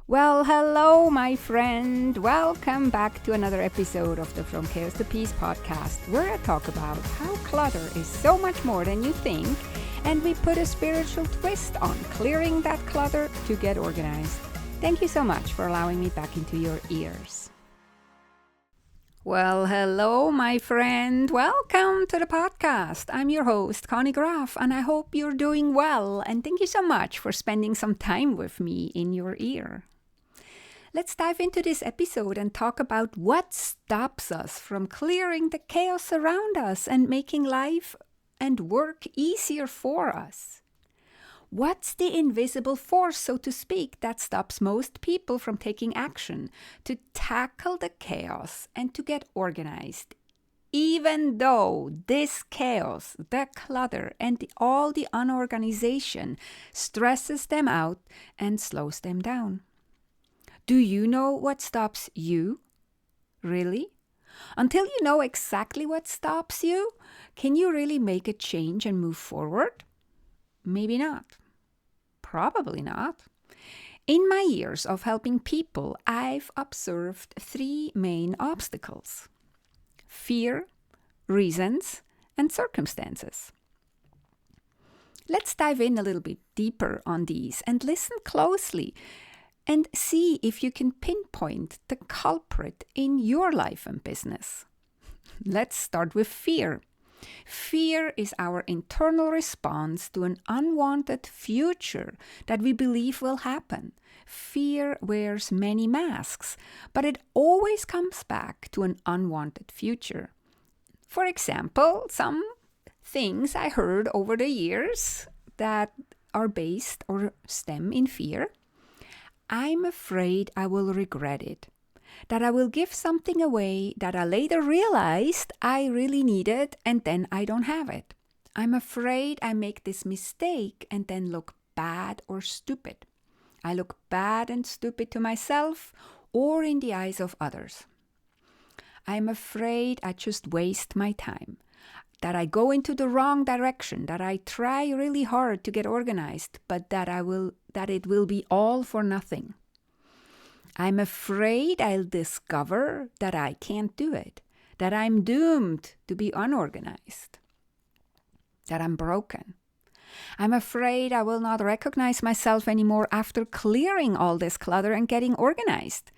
Well, hello, my friend. Welcome back to another episode of the From Chaos to Peace podcast, where I talk about how clutter is so much more than you think, and we put a spiritual twist on clearing that clutter to get organized. Thank you so much for allowing me back into your ears. Well, hello, my friend. Welcome to the podcast. I'm your host, Conny Graf, and I hope you're doing well. And thank you so much for spending some time with me in your ear. Let's dive into this episode and talk about what stops us from clearing the chaos around us and making life and work easier for us. What's the invisible force, so to speak, that stops most people from taking action to tackle the chaos and to get organized? Even though this chaos, the clutter, and all the unorganization stresses them out and slows them down. Do you know what stops you? Really? Until you know exactly what stops you, can you really make a change and move forward? Maybe not. Probably not. In my years of helping people, I've observed three main obstacles: fear, reasons, and circumstances. Let's dive in a little bit deeper on these and listen closely and see if you can pinpoint the culprit in your life and business. Let's start with fear. Fear is our internal response to an unwanted future that we believe will happen. Fear wears many masks, but it always comes back to an unwanted future. For example, some things I heard over the years that are based or stem in fear. I'm afraid I will regret it, that I will give something away that I later realized I really needed and then I don't have it. I'm afraid I make this mistake and then look bad or stupid. I look bad and stupid to myself or in the eyes of others. I'm afraid I just waste my time, that I go into the wrong direction, that I try really hard to get organized, but that it will be all for nothing. I'm afraid I'll discover that I can't do it, that I'm doomed to be unorganized, that I'm broken. I'm afraid I will not recognize myself anymore after clearing all this clutter and getting organized.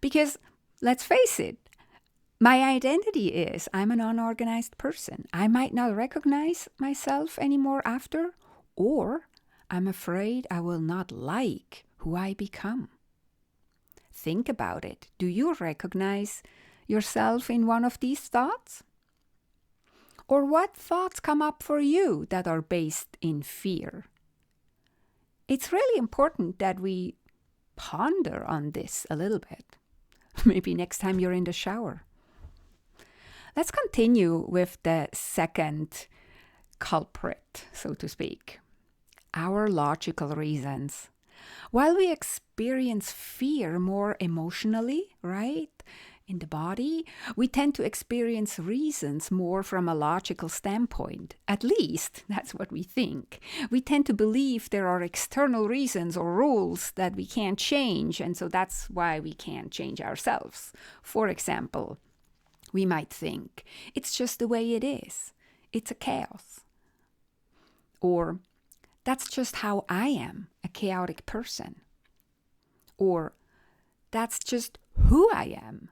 Because, let's face it, my identity is I'm an unorganized person. I might not recognize myself anymore after, or I'm afraid I will not like who I become. Think about it. Do you recognize yourself in one of these thoughts? Or what thoughts come up for you that are based in fear? It's really important that we ponder on this a little bit. Maybe next time you're in the shower. Let's continue with the second culprit, so to speak. Our logical reasons. While we experience fear more emotionally, right, in the body, we tend to experience reasons more from a logical standpoint. At least, that's what we think. We tend to believe there are external reasons or rules that we can't change, and so that's why we can't change ourselves. For example, we might think, it's just the way it is. It's a chaos. Or, that's just how I am, a chaotic person. Or, that's just who I am,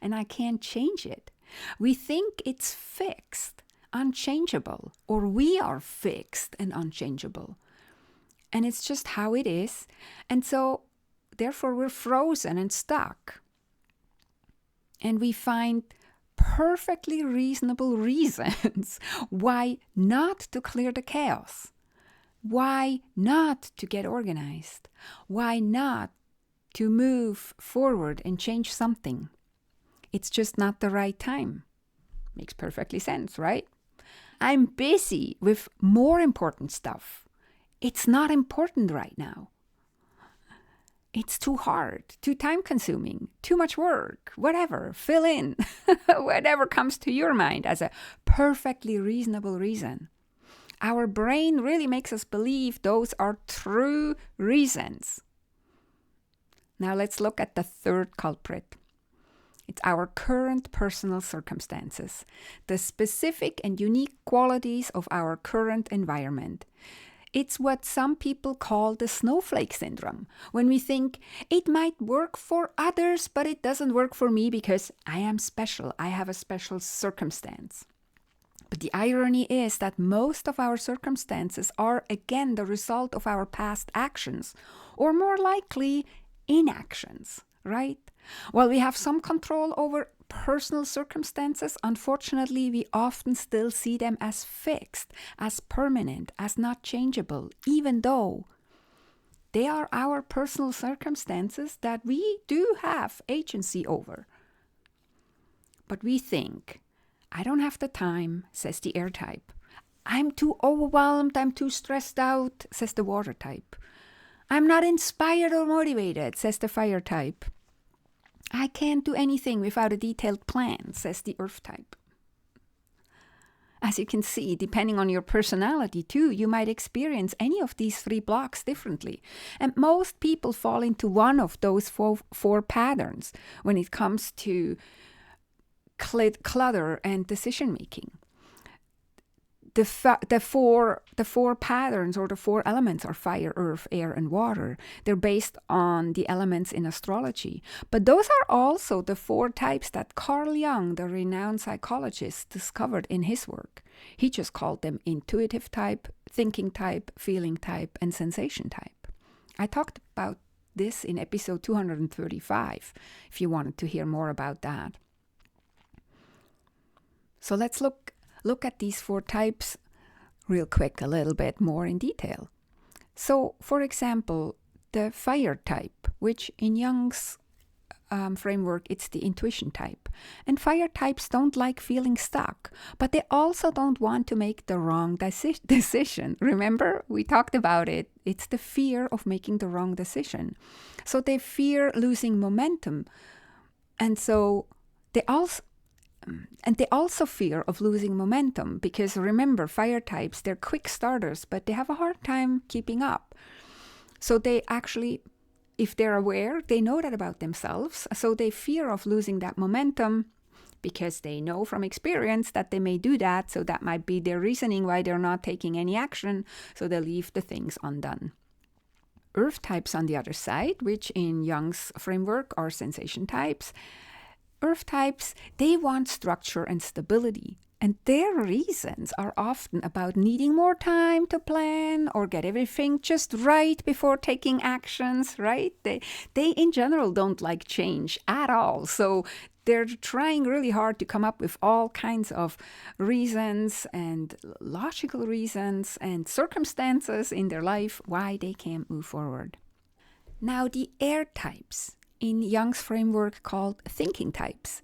and I can't change it. We think it's fixed, unchangeable, or we are fixed and unchangeable. And it's just how it is, and so, therefore, we're frozen and stuck. And we find perfectly reasonable reasons why not to clear the chaos, why not to get organized, why not to move forward and change something. It's just not the right time. Makes perfectly sense, right? I'm busy with more important stuff. It's not important right now. It's too hard, too time-consuming, too much work, whatever, fill in, whatever comes to your mind as a perfectly reasonable reason. Our brain really makes us believe those are true reasons. Now let's look at the third culprit. It's our current personal circumstances, the specific and unique qualities of our current environment. It's what some people call the snowflake syndrome, when we think it might work for others, but it doesn't work for me because I am special. I have a special circumstance. But the irony is that most of our circumstances are again the result of our past actions, or more likely, inactions, right? While we have some control over personal circumstances, unfortunately, we often still see them as fixed, as permanent, as not changeable, even though they are our personal circumstances that we do have agency over. But we think, I don't have the time, says the air type. I'm too overwhelmed, I'm too stressed out, says the water type. I'm not inspired or motivated, says the fire type. I can't do anything without a detailed plan, says the earth type. As you can see, depending on your personality too, you might experience any of these three blocks differently. And most people fall into one of those four patterns when it comes to clutter and decision making. The four patterns or the four elements are fire, earth, air, and water. They're based on the elements in astrology. But those are also the four types that Carl Jung, the renowned psychologist, discovered in his work. He just called them intuitive type, thinking type, feeling type, and sensation type. I talked about this in episode 235, if you wanted to hear more about that. So let's look at these four types real quick, a little bit more in detail. So, for example, the fire type, which in Jung's framework, it's the intuition type. And fire types don't like feeling stuck, but they also don't want to make the wrong decision. Remember, we talked about it. It's the fear of making the wrong decision. So they fear losing momentum. And so they also fear of losing momentum because remember, fire types, they're quick starters, but they have a hard time keeping up. So they actually, if they're aware, they know that about themselves. So they fear of losing that momentum because they know from experience that they may do that. So that might be their reasoning why they're not taking any action. So they leave the things undone. Earth types on the other side, which in Jung's framework are sensation types. Earth types, they want structure and stability. And their reasons are often about needing more time to plan or get everything just right before taking actions, right? They in general don't like change at all. So they're trying really hard to come up with all kinds of reasons and logical reasons and circumstances in their life why they can't move forward. Now the air types, in Jung's framework called thinking types.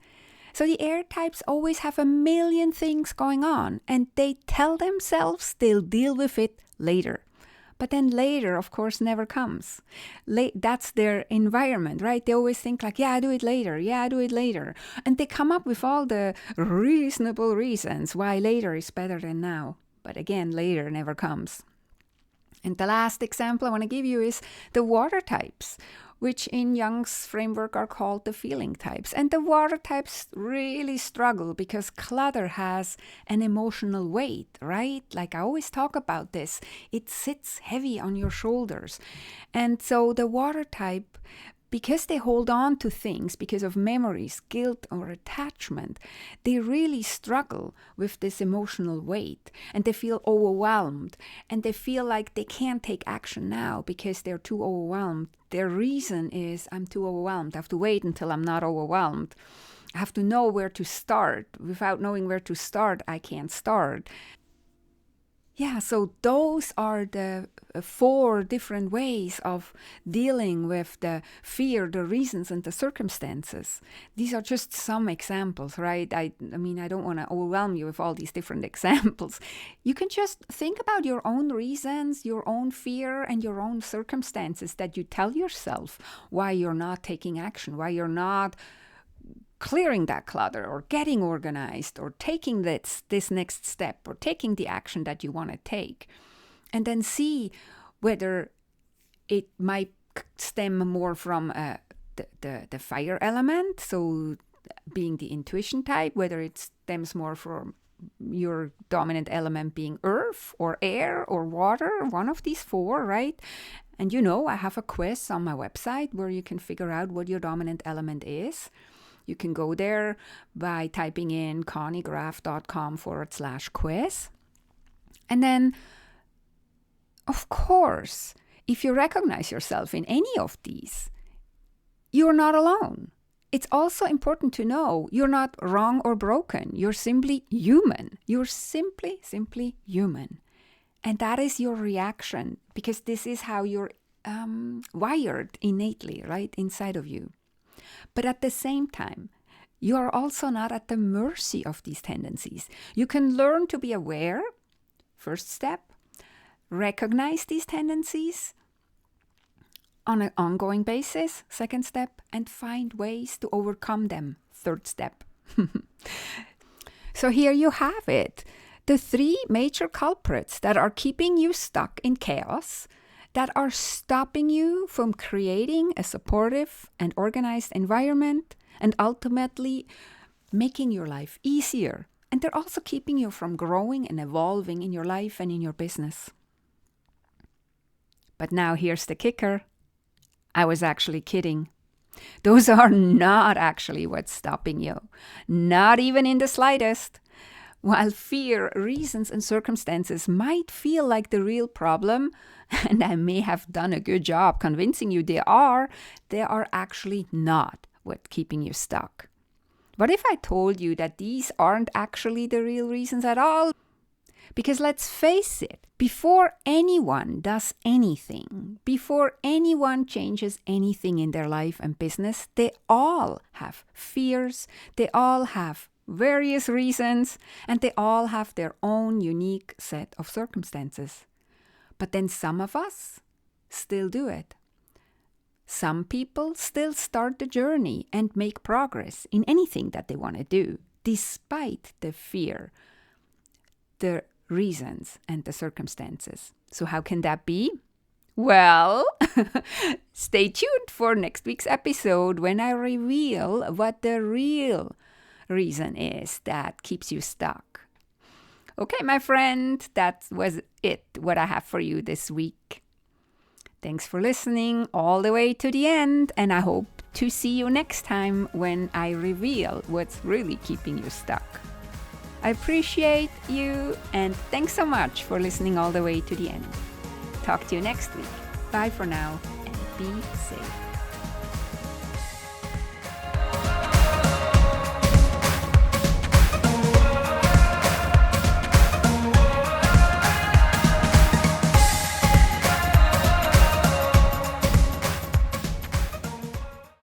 So the air types always have a million things going on and they tell themselves they'll deal with it later. But then later, of course, never comes. That's their environment, right? They always think like, yeah, I'll do it later. Yeah, I'll do it later. And they come up with all the reasonable reasons why later is better than now. But again, later never comes. And the last example I want to give you is the water types, which in Jung's framework are called the feeling types. And the water types really struggle because clutter has an emotional weight, right? Like I always talk about this. It sits heavy on your shoulders. And so the water type, because they hold on to things because of memories, guilt, or attachment, they really struggle with this emotional weight and they feel overwhelmed and they feel like they can't take action now because they're too overwhelmed. Their reason is, I'm too overwhelmed. I have to wait until I'm not overwhelmed. I have to know where to start. Without knowing where to start, I can't start. Yeah, so those are the four different ways of dealing with the fear, the reasons, and the circumstances. These are just some examples, right? I mean, I don't want to overwhelm you with all these different examples. You can just think about your own reasons, your own fear, and your own circumstances that you tell yourself why you're not taking action, why you're not clearing that clutter or getting organized or taking this next step or taking the action that you want to take. And then see whether it might stem more from a the fire element, so being the intuition type, whether it stems more from your dominant element being earth or air or water, one of these four, right? And I have a quiz on my website where you can figure out what your dominant element is. You can go there by typing in connygraf.com/quiz. And then, of course, if you recognize yourself in any of these, you're not alone. It's also important to know you're not wrong or broken. You're simply human. You're simply human. And that is your reaction, because this is how you're wired innately, right, inside of you. But at the same time, you are also not at the mercy of these tendencies. You can learn to be aware, first step, recognize these tendencies on an ongoing basis, second step, and find ways to overcome them, third step. So here you have it. The 3 major culprits that are keeping you stuck in chaos, that are stopping you from creating a supportive and organized environment, and ultimately making your life easier. And they're also keeping you from growing and evolving in your life and in your business. But now here's the kicker. I was actually kidding. Those are not actually what's stopping you, not even in the slightest. While fear, reasons, and circumstances might feel like the real problem, and I may have done a good job convincing you they are actually not what's keeping you stuck. What if I told you that these aren't actually the real reasons at all? Because let's face it, before anyone does anything, before anyone changes anything in their life and business, they all have fears, they all have various reasons, and they all have their own unique set of circumstances. But then some of us still do it. Some people still start the journey and make progress in anything that they want to do, despite the fear, the reasons, and the circumstances. So how can that be? Well, stay tuned for next week's episode when I reveal what the real reason is that keeps you stuck. Okay, my friend, that was it, what I have for you this week. Thanks for listening all the way to the end, and I hope to see you next time when I reveal what's really keeping you stuck. I appreciate you, and thanks so much for listening all the way to the end. Talk to you next week. Bye for now, and be safe.